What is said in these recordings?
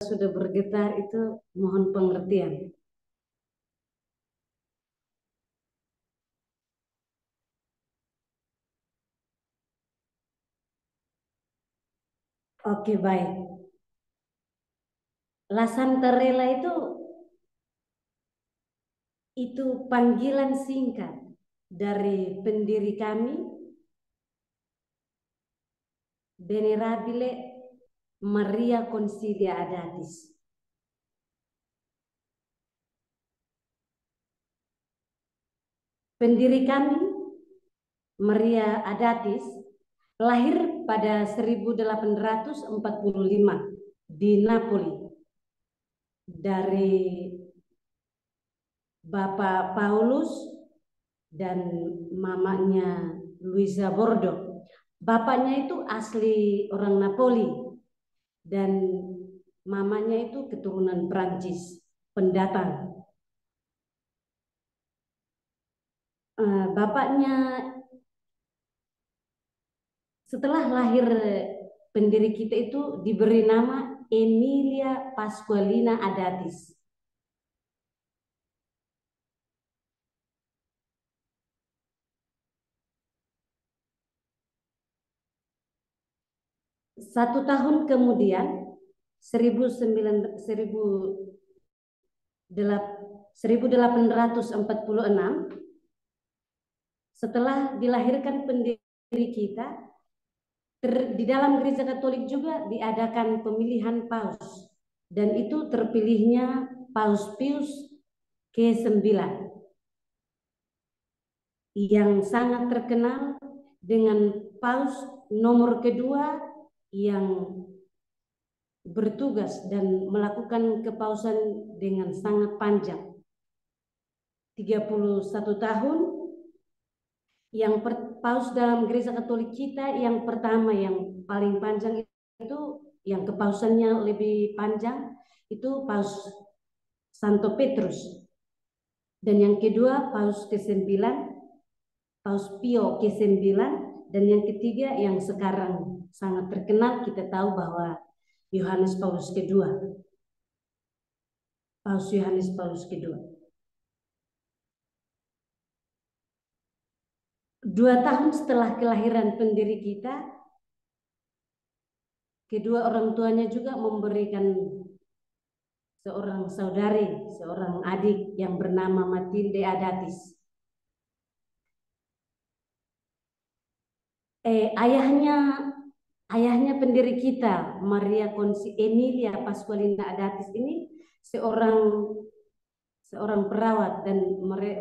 sudah bergetar itu mohon pengertian. Oke, baik. La Santarella itu panggilan singkat dari pendiri kami, Venerabile Maria Consilia Adatis. Pendiri kami, Maria Adatis, lahir pada 1845 di Napoli dari Bapak Paulus dan mamanya Luisa Bordo. Bapaknya itu asli orang Napoli dan mamanya itu keturunan Prancis, pendatang. Bapaknya setelah lahir pendiri kita itu diberi nama Emilia Pasqualina Adatis. Satu tahun kemudian, 1846, setelah dilahirkan pendiri kita, di dalam gereja Katolik juga diadakan pemilihan paus, dan itu terpilihnya Paus Pius ke-9 yang sangat terkenal dengan paus nomor kedua yang bertugas dan melakukan kepausan dengan sangat panjang, 31 tahun. Yang paus dalam gereja Katolik kita yang pertama yang paling panjang itu, yang kepausannya lebih panjang, itu Paus Santo Petrus. Dan yang kedua Paus ke-9, Paus Pio ke-9, dan yang ketiga yang sekarang sangat terkenal kita tahu bahwa Yohanes Paulus kedua. Paus Yohanes Paulus kedua. 2 tahun setelah kelahiran pendiri kita, kedua orang tuanya juga memberikan seorang saudari, seorang adik yang bernama Matilde Adatis. Ayahnya pendiri kita, Maria Emilia Pasqualina Adatis ini seorang perawat, dan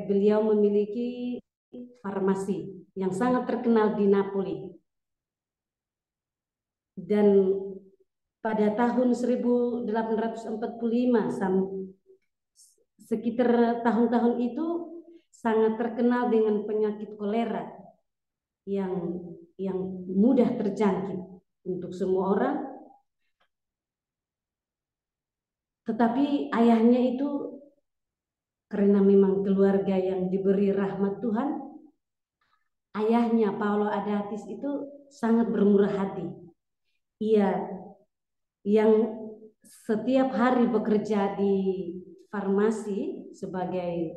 beliau memiliki farmasi yang sangat terkenal di Napoli. Dan pada tahun 1845 sekitar tahun-tahun itu sangat terkenal dengan penyakit kolera yang mudah terjangkit untuk semua orang. Tetapi ayahnya itu karena memang keluarga yang diberi rahmat Tuhan, ayahnya Paolo Adatis itu sangat bermurah hati. Ia yang setiap hari bekerja di farmasi sebagai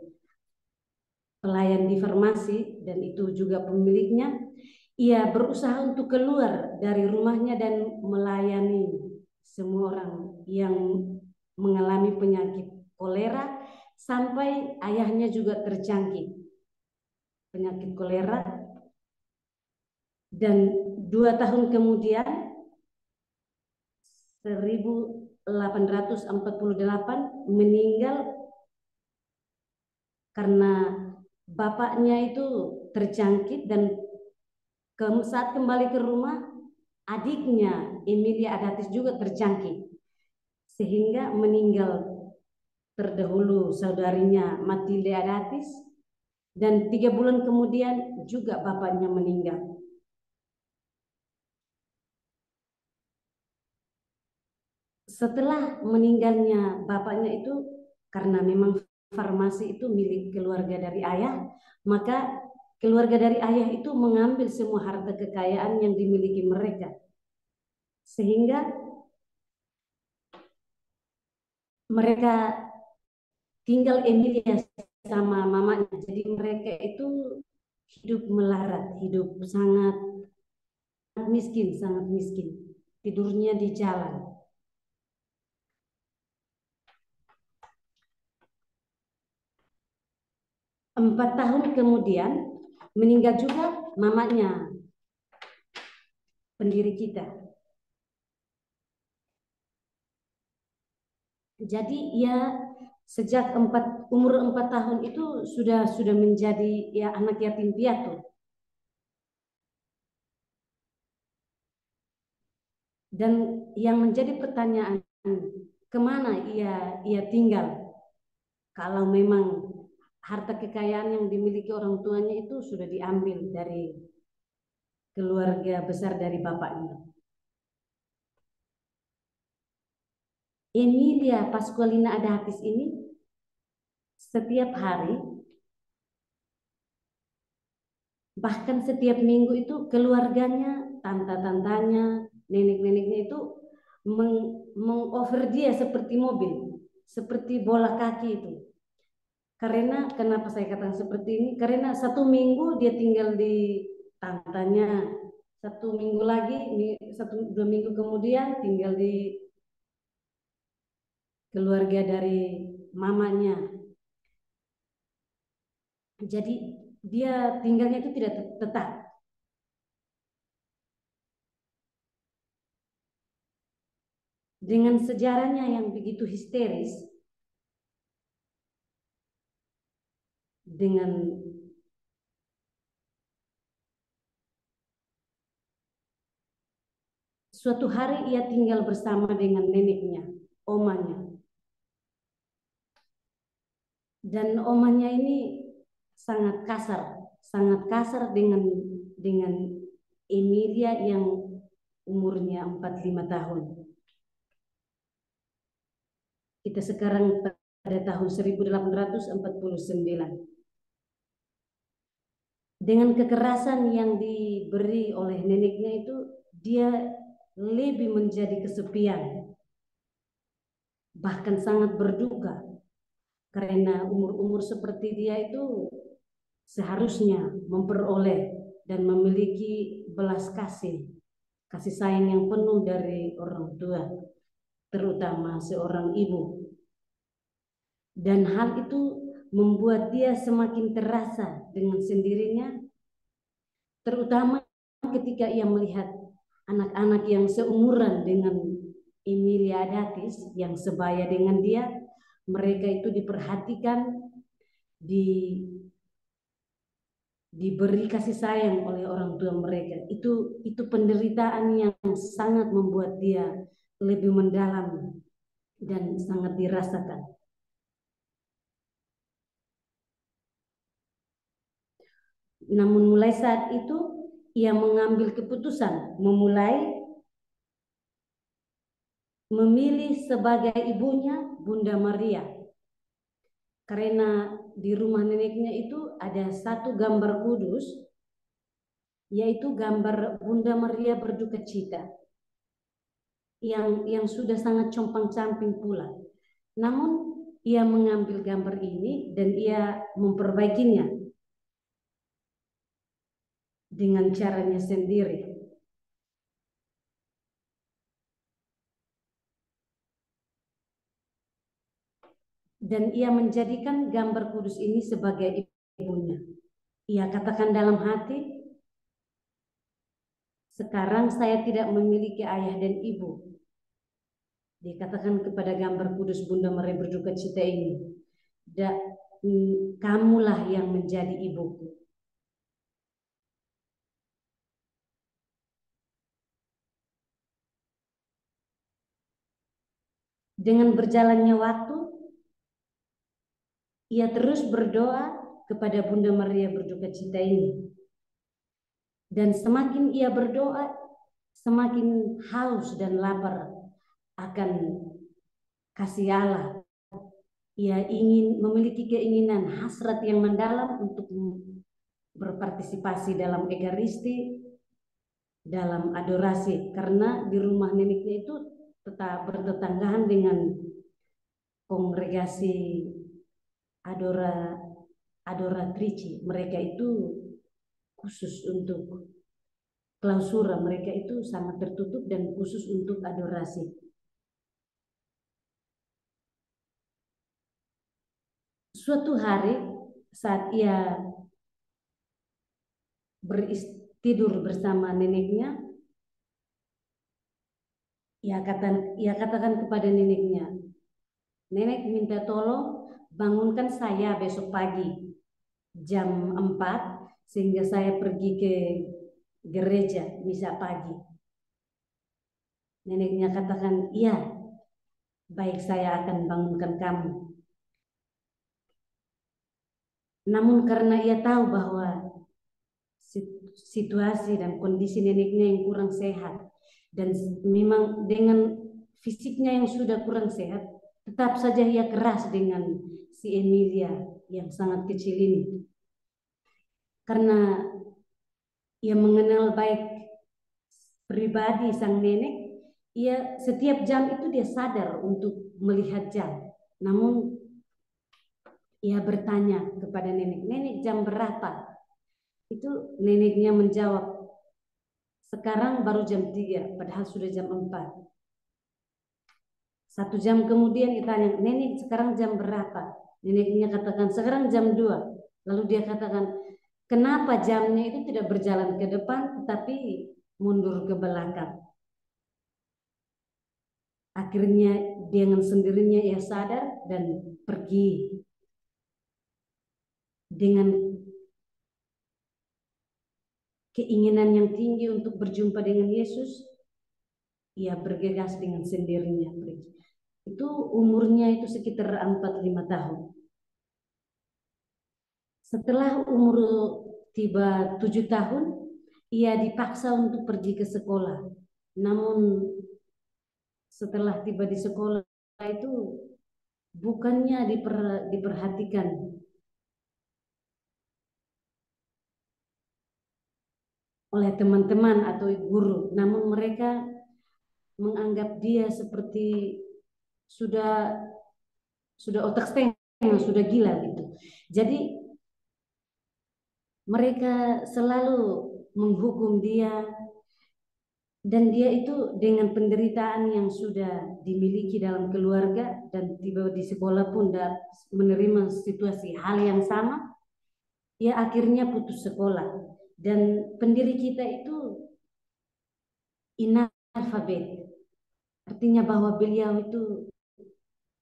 pelayan di farmasi, dan itu juga pemiliknya, ia berusaha untuk keluar dari rumahnya dan melayani semua orang yang mengalami penyakit kolera, sampai ayahnya juga terjangkit penyakit kolera. Dan 2 tahun kemudian, 1848, meninggal karena bapaknya itu terjangkit, dan saat kembali ke rumah adiknya Emilia Adatis juga terjangkit sehingga meninggal terdahulu saudarinya Matilde Adatis, dan 3 bulan kemudian juga bapaknya meninggal. Setelah meninggalnya bapaknya itu, karena memang farmasi itu milik keluarga dari ayah, maka keluarga dari ayah itu mengambil semua harta kekayaan yang dimiliki mereka, sehingga mereka tinggal Emilia sama mamanya. Jadi mereka itu hidup melarat, hidup sangat miskin, sangat miskin. Tidurnya di jalan. 4 tahun kemudian meninggal juga mamanya, pendiri kita. Jadi ya sejak umur 4 tahun itu sudah menjadi ya anak yatim piatu. Dan yang menjadi pertanyaan, kemana ia tinggal kalau memang harta kekayaan yang dimiliki orang tuanya itu sudah diambil dari keluarga besar dari bapaknya. Emilia Pasqualina Adatis ini setiap hari, bahkan setiap minggu itu keluarganya, tante-tantanya, nenek-neneknya itu mengoffer dia seperti mobil, seperti bola kaki itu. Karena kenapa saya katakan seperti ini? Karena 1 minggu dia tinggal di tantanya, 1 minggu lagi, 1-2 minggu kemudian tinggal di keluarga dari mamanya. Jadi dia tinggalnya itu tidak tetap. Dengan sejarahnya yang begitu histeris, dengan suatu hari ia tinggal bersama dengan neneknya, omanya. Dan omanya ini sangat kasar dengan Emilia yang umurnya 45 tahun. Kita sekarang pada tahun 1849. Dengan kekerasan yang diberi oleh neneknya itu, dia lebih menjadi kesepian, bahkan sangat berduka, karena umur-umur seperti dia itu seharusnya memperoleh dan memiliki belas kasih sayang yang penuh dari orang tua, terutama seorang ibu. Dan hal itu membuat dia semakin terasa dengan sendirinya, terutama ketika ia melihat anak-anak yang seumuran dengan Emilia Adatis, yang sebaya dengan dia. Mereka itu diperhatikan, diberi kasih sayang oleh orang tua mereka. Itu penderitaan yang sangat membuat dia lebih mendalam dan sangat dirasakan. Namun mulai saat itu ia mengambil keputusan memilih sebagai ibunya Bunda Maria. Karena di rumah neneknya itu ada satu gambar kudus, yaitu gambar Bunda Maria berduka cita, yang sudah sangat compang-camping pula. Namun ia mengambil gambar ini dan ia memperbaikinya dengan caranya sendiri. Dan ia menjadikan gambar kudus ini sebagai ibunya. Ia katakan dalam hati, sekarang saya tidak memiliki ayah dan ibu. Dikatakan kepada gambar kudus Bunda Maria berduka cita ini, kamulah yang menjadi ibuku. Dengan berjalannya waktu, ia terus berdoa kepada Bunda Maria berduka cita ini. Dan semakin ia berdoa, semakin haus dan lapar akan kasih Allah. Ia ingin memiliki keinginan hasrat yang mendalam untuk berpartisipasi dalam ekaristi, dalam adorasi, karena di rumah neneknya itu tetap bertetanggahan dengan kongregasi Adora Adoratrici. Mereka itu khusus untuk klausura, mereka itu sangat tertutup dan khusus untuk adorasi. Suatu hari saat ia tidur bersama neneknya, ia katakan kepada neneknya, "Nenek minta tolong bangunkan saya besok pagi jam 4 sehingga saya pergi ke gereja misa pagi." Neneknya katakan, "Iya, baik, saya akan bangunkan kamu." Namun karena ia tahu bahwa situasi dan kondisi neneknya yang kurang sehat, dan memang dengan fisiknya yang sudah kurang sehat, tetap saja ia keras dengan si Emilia yang sangat kecil ini. Karena ia mengenal baik pribadi sang nenek, ia setiap jam itu dia sadar untuk melihat jam. Namun ia bertanya kepada nenek, "Nenek, jam berapa?" Itu neneknya menjawab, "Sekarang baru jam 3, padahal sudah jam 4. 1 jam kemudian ia tanya, "Nenek, sekarang jam berapa?" Neneknya katakan, "Sekarang jam 2. Lalu dia katakan, "Kenapa jamnya itu tidak berjalan ke depan tetapi mundur ke belakang?" Akhirnya dengan sendirinya ia sadar dan pergi dengan keinginan yang tinggi untuk berjumpa dengan Yesus. Ia bergegas dengan sendirinya pergi. Itu umurnya itu sekitar 45 tahun. Setelah umur tiba 7 tahun, ia dipaksa untuk pergi ke sekolah. Namun setelah tiba di sekolah itu bukannya diperhatikan oleh teman-teman atau guru, namun mereka menganggap dia seperti sudah otak setengah, sudah gila gitu. Jadi mereka selalu menghukum dia, dan dia itu dengan penderitaan yang sudah dimiliki dalam keluarga dan tiba di sekolah pun menerima situasi hal yang sama, ya akhirnya putus sekolah. Dan pendiri kita itu analfabet, artinya bahwa beliau itu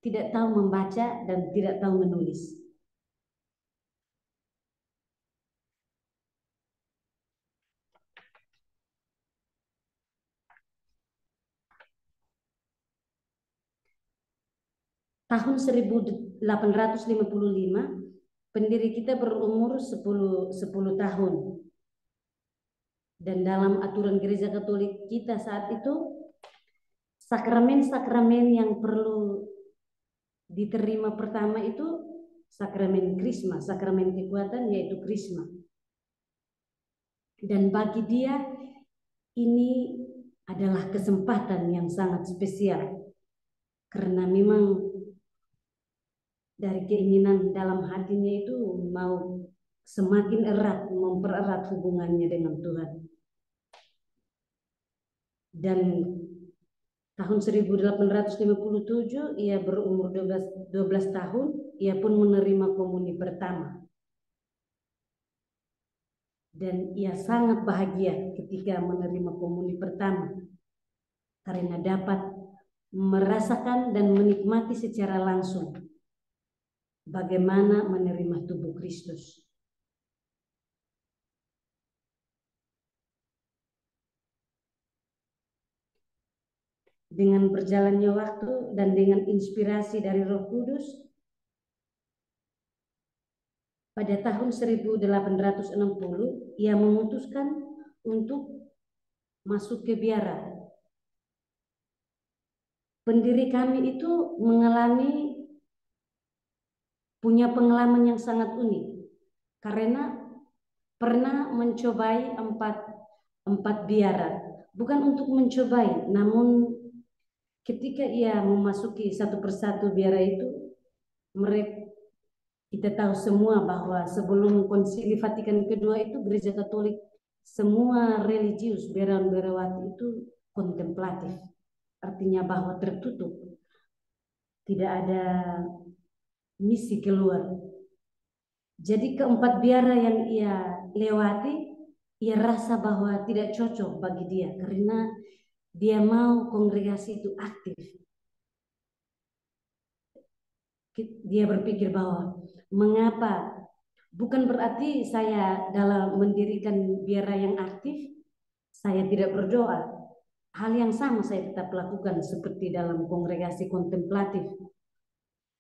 tidak tahu membaca dan tidak tahu menulis. Tahun 1855, pendiri kita berumur 10 tahun. Dan dalam aturan gereja Katolik kita saat itu, sakramen-sakramen yang perlu diterima pertama itu sakramen krisma, sakramen kekuatan, yaitu krisma. Dan bagi dia ini adalah kesempatan yang sangat spesial, karena memang dari keinginan dalam hatinya itu mau semakin erat, mempererat hubungannya dengan Tuhan. Dan tahun 1857 ia berumur 12 tahun, ia pun menerima komuni pertama. Dan ia sangat bahagia ketika menerima komuni pertama, karena dapat merasakan dan menikmati secara langsung bagaimana menerima tubuh Kristus. Dengan berjalannya waktu dan dengan inspirasi dari Roh Kudus, pada tahun 1860 ia memutuskan untuk masuk ke biara. Pendiri kami itu punya pengalaman yang sangat unik, karena pernah mencobai empat biara. Bukan untuk mencobai, namun ketika ia memasuki satu persatu biara itu, mereka kita tahu semua bahwa sebelum Konsili Vatikan kedua itu Gereja Katolik semua religius biarawan-biarawati itu kontemplatif, artinya bahwa tertutup, tidak ada misi keluar. Jadi keempat biara yang ia lewati, ia rasa bahwa tidak cocok bagi dia karena dia mau kongregasi itu aktif. Dia berpikir bahwa mengapa, bukan berarti saya dalam mendirikan biara yang aktif saya tidak berdoa. Hal yang sama saya tetap lakukan seperti dalam kongregasi kontemplatif.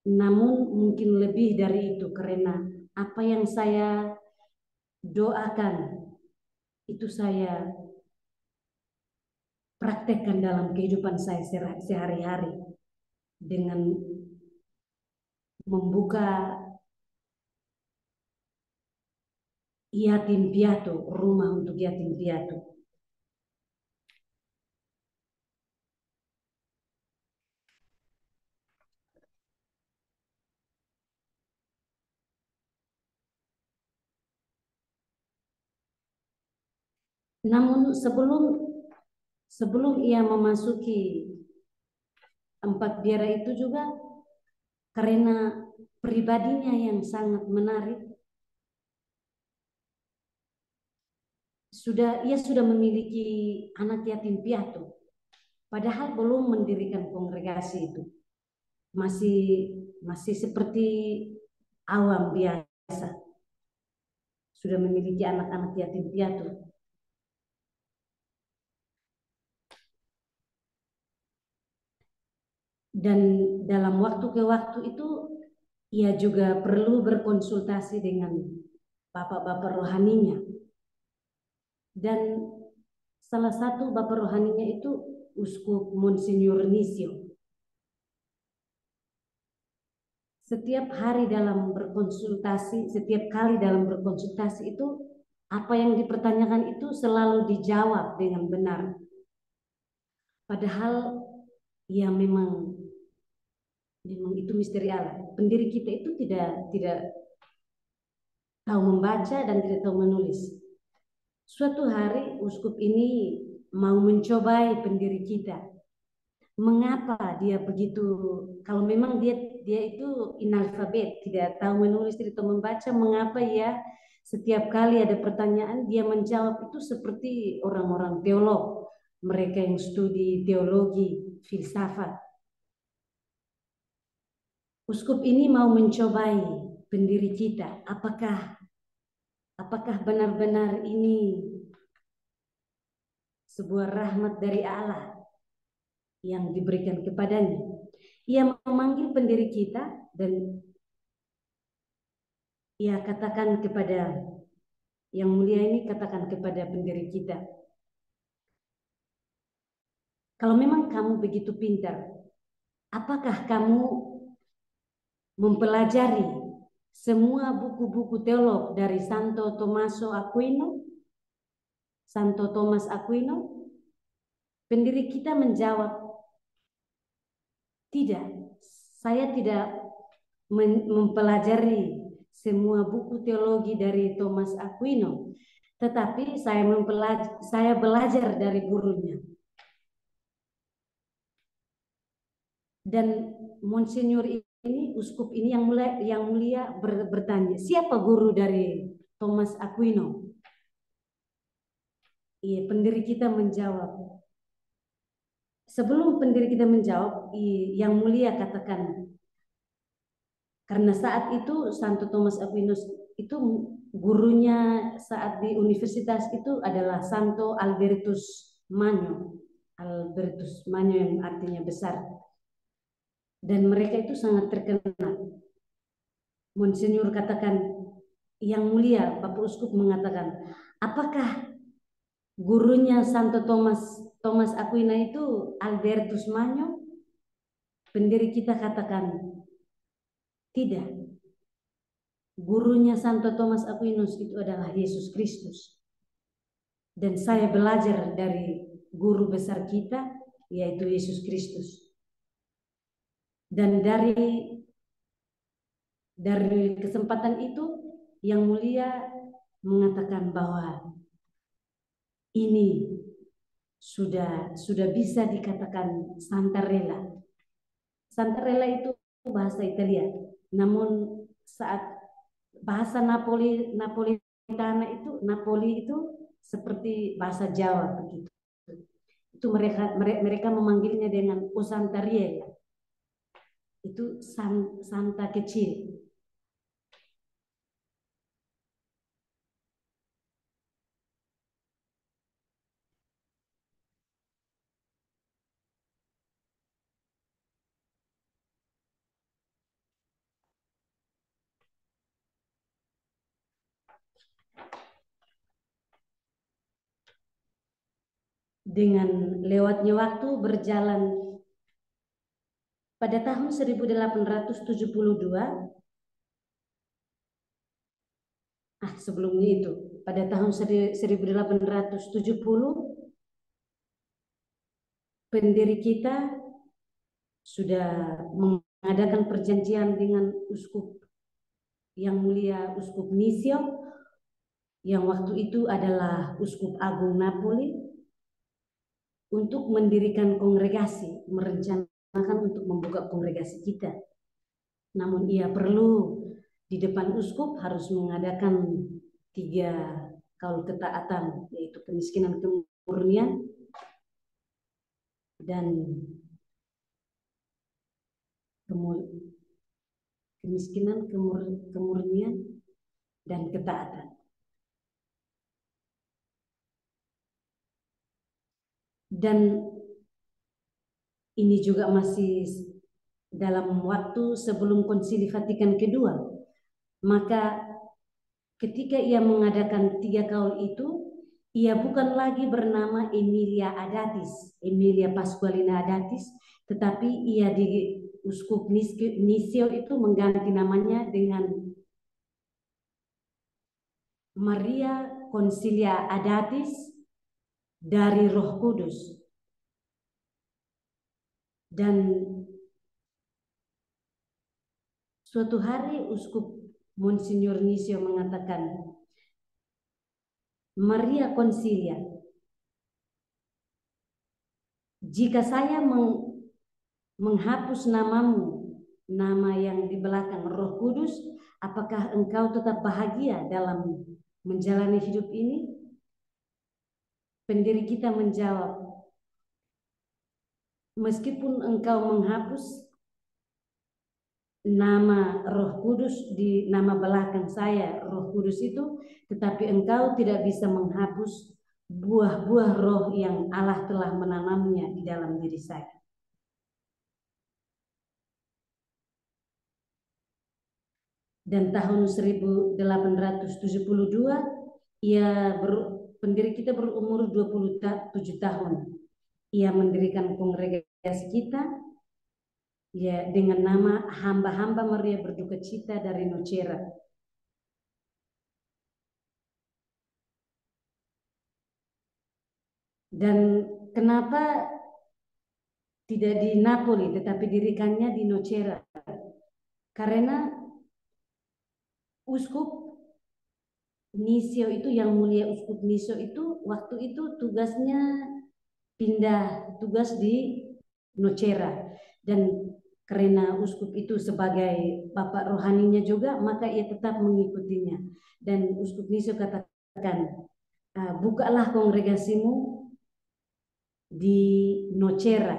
Namun mungkin lebih dari itu karena apa yang saya doakan itu saya praktekkan dalam kehidupan saya sehari-hari dengan membuka yatim piatu, rumah untuk yatim piatu. Namun sebelum ia memasuki empat biara itu juga karena pribadinya yang sangat menarik, ia sudah memiliki anak yatim piatu, padahal belum mendirikan kongregasi itu, masih masih seperti awam biasa, sudah memiliki anak-anak yatim piatu. Dan dalam waktu ke waktu itu ia juga perlu berkonsultasi dengan bapak-bapak rohaninya. Dan salah satu bapak rohaninya itu Uskup Monsignor Nisio. Setiap kali dalam berkonsultasi itu apa yang dipertanyakan itu selalu dijawab dengan benar. Padahal ya memang itu misteri Allah. Pendiri kita itu tidak tahu membaca dan tidak tahu menulis. Suatu hari uskup ini mau mencobai pendiri kita. Mengapa dia begitu? Kalau memang dia itu analfabet, tidak tahu menulis, tidak tahu membaca, mengapa ya setiap kali ada pertanyaan dia menjawab itu seperti orang-orang teolog, mereka yang studi teologi, filsafat. Uskup ini mau mencobai pendiri kita, apakah benar-benar ini sebuah rahmat dari Allah yang diberikan kepadanya. Ia memanggil pendiri kita dan ia katakan kepada yang mulia ini, katakan kepada pendiri kita, kalau memang kamu begitu pintar, apakah kamu mempelajari semua buku-buku teolog dari Santo Thomas Aquino? Pendiri kita menjawab, tidak, saya tidak mempelajari semua buku teologi dari Thomas Aquino, tetapi saya belajar dari gurunya. Dan Monsignor ini, uskup ini yang mulia bertanya, siapa guru dari Thomas Aquino? Iya, pendiri kita menjawab. Sebelum pendiri kita menjawab, yang mulia katakan, karena saat itu Santo Thomas Aquinas itu gurunya saat di universitas itu adalah Santo Albertus Magno. Albertus Magno yang artinya besar. Dan mereka itu sangat terkenal. Monsignor katakan, yang mulia Bapak Uskup mengatakan, apakah gurunya Santo Thomas Aquina itu Albertus Magno? Pendiri kita katakan, tidak. Gurunya Santo Thomas Aquinas itu adalah Yesus Kristus. Dan saya belajar dari guru besar kita, yaitu Yesus Kristus. Dan dari kesempatan itu Yang Mulia mengatakan bahwa ini sudah bisa dikatakan Santarella. Santarella itu bahasa Italia. Namun saat bahasa Napolitana itu Napoli itu seperti bahasa Jawa begitu. Itu mereka memanggilnya dengan O Santariella. Itu Santa kecil. Dengan lewatnya waktu berjalan pada tahun 1872, sebelumnya itu, pada tahun 1870, pendiri kita sudah mengadakan perjanjian dengan Uskup Yang Mulia Uskup Nisio, yang waktu itu adalah Uskup Agung Napoli, untuk mendirikan kongregasi, merencanakan untuk membuka kongregasi kita. Namun ia perlu di depan uskup harus mengadakan 3 kaul ketaatan, yaitu kemiskinan, kemurnian, dan kemiskinan, kemurnian, dan ketaatan. Dan ini juga masih dalam waktu sebelum Konsili Vatikan kedua. Maka ketika ia mengadakan 3 kaul itu, ia bukan lagi bernama Emilia Adatis, Emilia Pasqualina Adatis, tetapi ia di Uskup Nisio itu mengganti namanya dengan Maria Consilia Adatis dari Roh Kudus. Dan suatu hari Uskup Monsignor Nisio mengatakan, Maria Consilia, jika saya menghapus namamu, nama yang di belakang Roh Kudus, apakah engkau tetap bahagia dalam menjalani hidup ini? Pendiri kita menjawab, meskipun engkau menghapus nama Roh Kudus di nama belakang saya, Roh Kudus itu, tetapi engkau tidak bisa menghapus buah-buah roh yang Allah telah menanamnya di dalam diri saya. Dan tahun 1872 pendiri kita berumur 27 tahun. Ia mendirikan kongregasi kita ya dengan nama Hamba-hamba Maria Berduka Cita dari Nocera. Dan kenapa tidak di Napoli tetapi dirikannya di Nocera? Karena Uskup Nisio itu, Yang Mulia Uskup Nisio itu waktu itu tugasnya pindah tugas di Nocera, dan karena uskup itu sebagai bapak rohaninya juga, maka ia tetap mengikutinya. Dan Uskup Nisio katakan, bukalah kongregasimu di Nocera,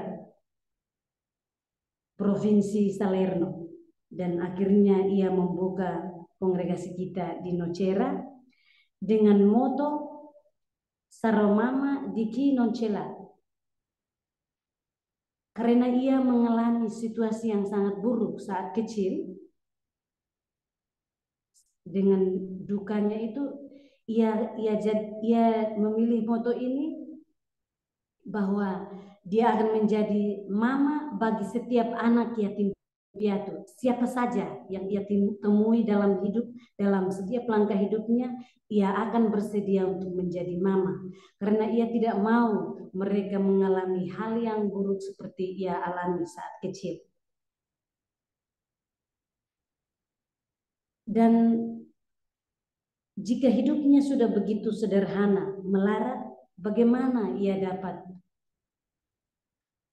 Provinsi Salerno. Dan akhirnya ia membuka kongregasi kita di Nocera dengan moto Saromama di Chi non ce l'ha. Karena ia mengalami situasi yang sangat buruk saat kecil, dengan dukanya itu ia memilih moto ini bahwa dia akan menjadi mama bagi setiap anak yatim piatu. Siapa saja yang ia temui dalam hidup, dalam setiap langkah hidupnya, ia akan bersedia untuk menjadi mama. Karena ia tidak mau mereka mengalami hal yang buruk seperti ia alami saat kecil. Dan jika hidupnya sudah begitu sederhana, melarat, bagaimana ia dapat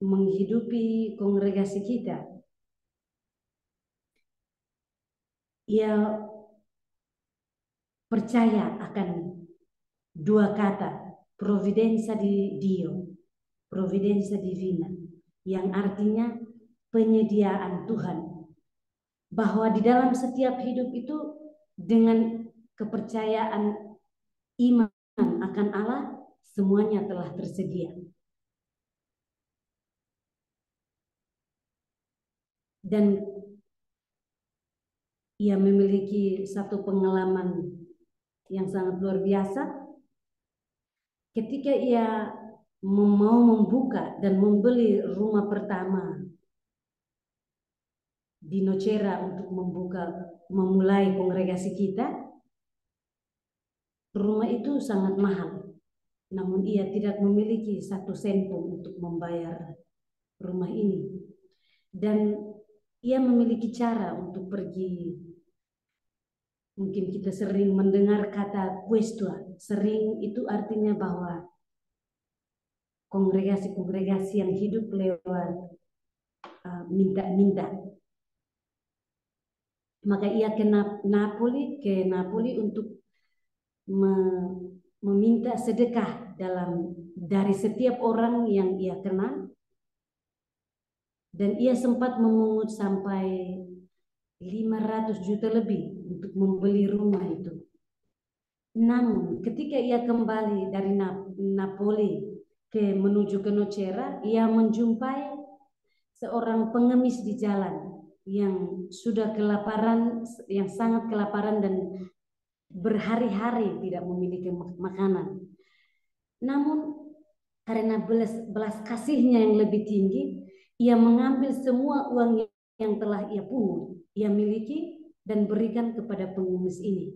menghidupi kongregasi kita? Ia percaya akan dua kata, providenza di Dio, providenza divina, yang artinya penyediaan Tuhan. Bahwa di dalam setiap hidup itu dengan kepercayaan iman akan Allah, semuanya telah tersedia. Dan ia memiliki satu pengalaman yang sangat luar biasa ketika ia mau membuka dan membeli rumah pertama di Nocera untuk memulai kongregasi kita. Rumah itu sangat mahal, namun ia tidak memiliki satu sen pun untuk membayar rumah ini. Dan ia memiliki cara untuk pergi. Mungkin kita sering mendengar kata questua. Sering itu artinya bahwa kongregasi-kongregasi yang hidup lewat minta-minta. Maka ia ke Napoli untuk meminta sedekah dari setiap orang yang ia kenal. Dan ia sempat memungut sampai 500 juta lebih untuk membeli rumah itu. Namun ketika ia kembali dari Napoli menuju ke Nocera, ia menjumpai seorang pengemis di jalan yang sudah kelaparan, yang sangat kelaparan dan berhari-hari tidak memiliki makanan. Namun karena belas kasihnya yang lebih tinggi, ia mengambil semua uang yang telah ia pungut, ia miliki dan berikan kepada pengemis ini.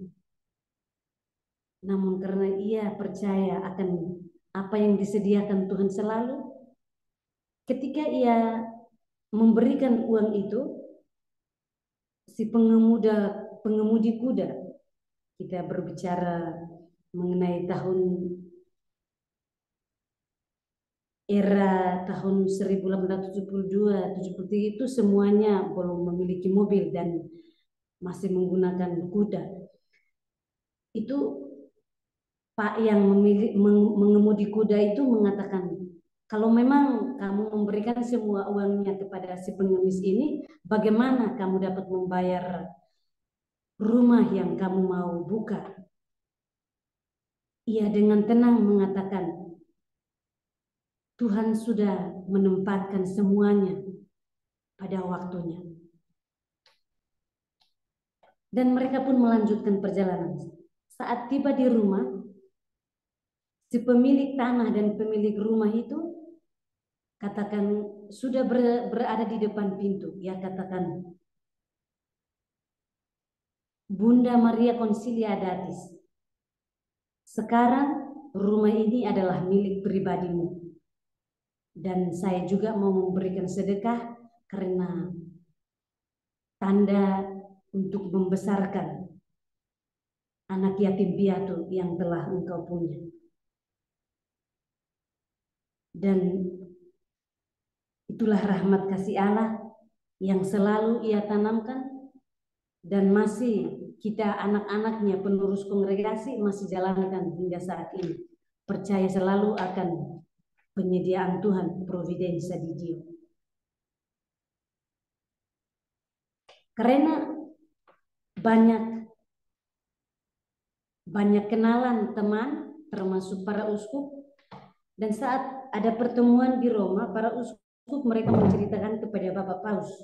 Namun karena ia percaya akan apa yang disediakan Tuhan selalu, ketika ia memberikan uang itu, si pengemudi kuda, kita berbicara mengenai era tahun 1872-73 itu semuanya belum memiliki mobil dan masih menggunakan kuda. Itu Pak yang mengemudi kuda itu mengatakan, kalau memang kamu memberikan semua uangnya kepada si pengemis ini, bagaimana kamu dapat membayar rumah yang kamu mau buka? Ia dengan tenang mengatakan, Tuhan sudah menempatkan semuanya pada waktunya. Dan mereka pun melanjutkan perjalanan. Saat tiba di rumah, si pemilik tanah dan pemilik rumah itu katakan sudah berada di depan pintu. Ia katakan, Bunda Maria Consilia Datis, sekarang rumah ini adalah milik pribadimu. Dan saya juga mau memberikan sedekah karena tanda untuk membesarkan anak yatim piatu yang telah engkau punya. Dan itulah rahmat kasih Allah yang selalu ia tanamkan dan masih kita anak-anaknya penerus kongregasi masih jalankan hingga saat ini. Percaya selalu akan penyediaan Tuhan, providenza di Dio. Karena banyak kenalan teman termasuk para uskup, dan saat ada pertemuan di Roma, para uskup mereka menceritakan kepada Bapak Paus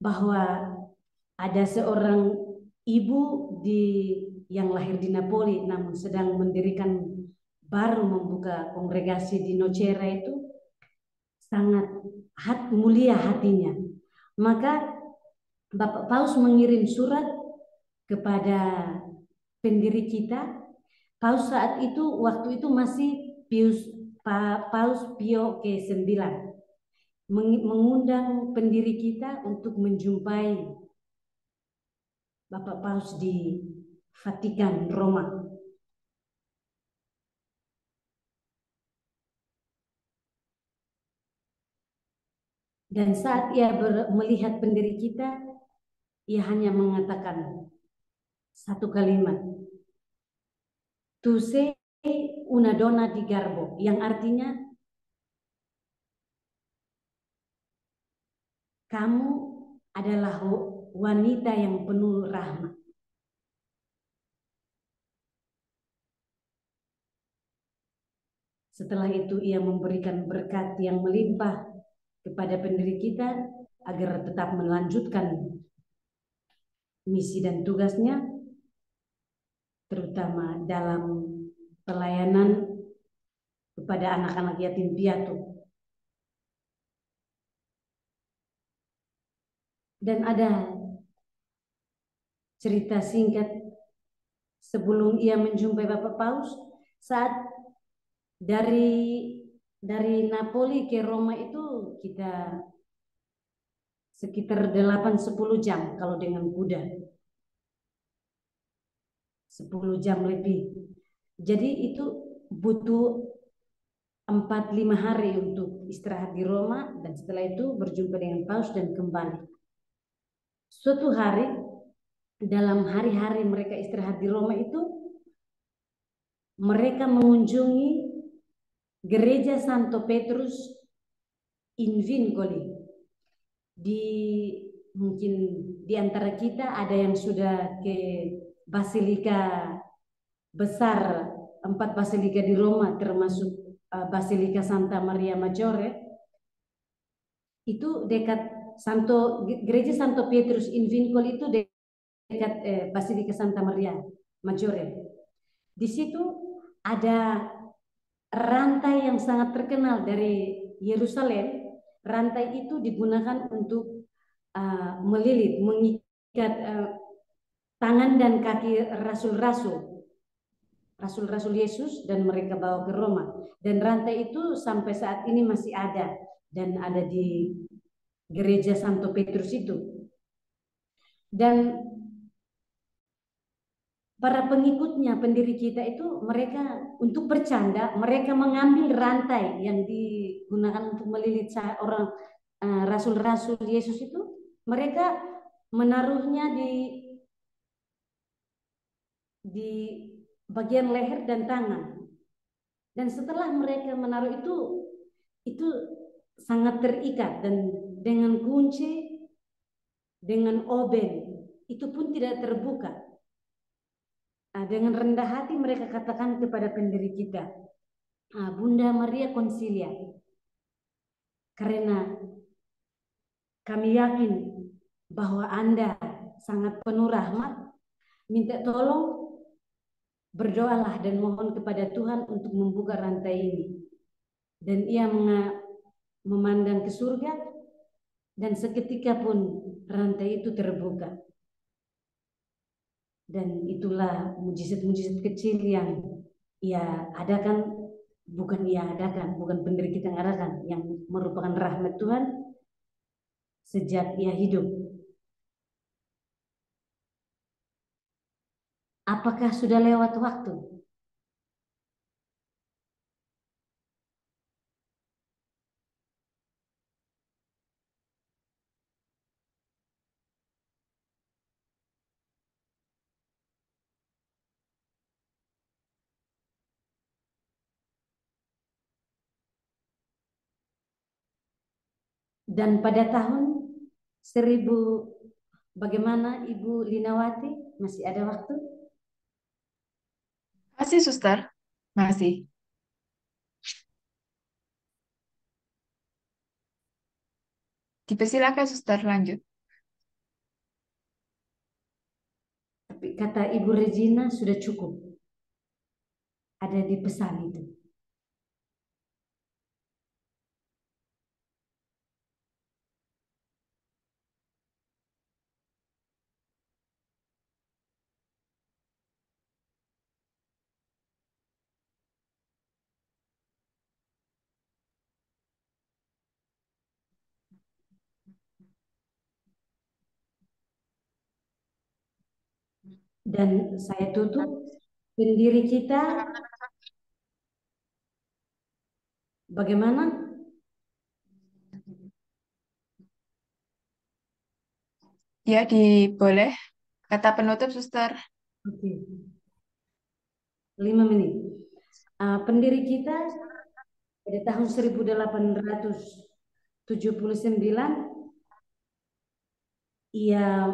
bahwa ada seorang ibu yang lahir di Napoli namun sedang baru membuka kongregasi di Nocera itu sangat mulia hatinya. Maka Bapak Paus mengirim surat kepada pendiri kita. Paus saat itu, waktu itu masih Paus Pio ke-9 mengundang pendiri kita untuk menjumpai Bapak Paus di Vatikan, Roma. Dan saat ia melihat pendiri kita, ia hanya mengatakan satu kalimat, "Tu sei una donna di garbo," yang artinya kamu adalah wanita yang penuh rahmat. Setelah itu ia memberikan berkat yang melimpah kepada pendiri kita agar tetap melanjutkan misi dan tugasnya, terutama dalam pelayanan kepada anak-anak yatim piatu. Dan ada cerita singkat sebelum ia menjumpai Bapak Paus, saat dari Napoli ke Roma itu kita sekitar 8-10 jam kalau dengan kuda. 10 jam lebih. Jadi itu butuh 4-5 hari untuk istirahat di Roma dan setelah itu berjumpa dengan Paus dan kembali. Suatu hari dalam hari-hari mereka istirahat di Roma itu mereka mengunjungi gereja Santo Petrus in Vincoli. Di mungkin di antara kita ada yang sudah ke Basilika besar, 4 basilika di Roma termasuk Basilika Santa Maria Maggiore. Itu dekat gereja Santo Petrus in Vincoli itu dekat Basilika Santa Maria Maggiore. Di situ ada rantai yang sangat terkenal dari Yerusalem. Rantai itu digunakan untuk melilit, mengikat tangan dan kaki rasul-rasul Yesus dan mereka bawa ke Roma. Dan rantai itu sampai saat ini masih ada dan ada di gereja Santo Petrus itu. Dan para pengikutnya, pendiri kita itu mereka untuk bercanda, mereka mengambil rantai yang digunakan untuk melilit orang rasul-rasul Yesus itu, mereka menaruhnya di bagian leher dan tangan. Dan setelah mereka menaruh itu sangat terikat dan dengan kunci, dengan oben, itu pun tidak terbuka. Dengan rendah hati mereka katakan kepada pendiri kita, Bunda Maria Consilia, karena kami yakin bahwa Anda sangat penuh rahmat, minta tolong berdoalah dan mohon kepada Tuhan untuk membuka rantai ini. Dan ia memandang ke surga dan seketika pun rantai itu terbuka. Dan itulah mujizat-mujizat kecil yang ia adakan, bukan pendiri kita yang adakan, yang merupakan rahmat Tuhan sejak ia hidup. Apakah sudah lewat waktu? Dan pada tahun 1000, bagaimana Ibu Linawati? Masih ada waktu? Masih, Suster. Masih. Dipersilakan, Suster, lanjut. Tapi kata Ibu Regina sudah cukup. Ada di pesan itu. Dan saya tutup, pendiri kita bagaimana? Ya, boleh. Kata penutup, Suster. Oke, 5 menit. Pendiri kita pada tahun 1879 ia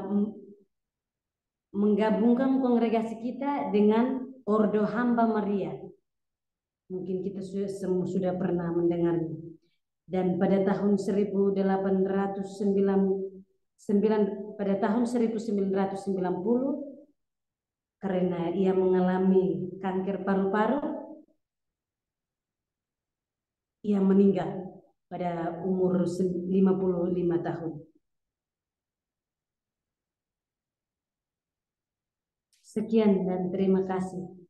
menggabungkan kongregasi kita dengan Ordo Hamba Maria. Mungkin kita semua sudah pernah mendengarnya. Dan pada tahun 1990 karena ia mengalami kanker paru-paru, ia meninggal pada umur 55 tahun. Sekian dan terima kasih.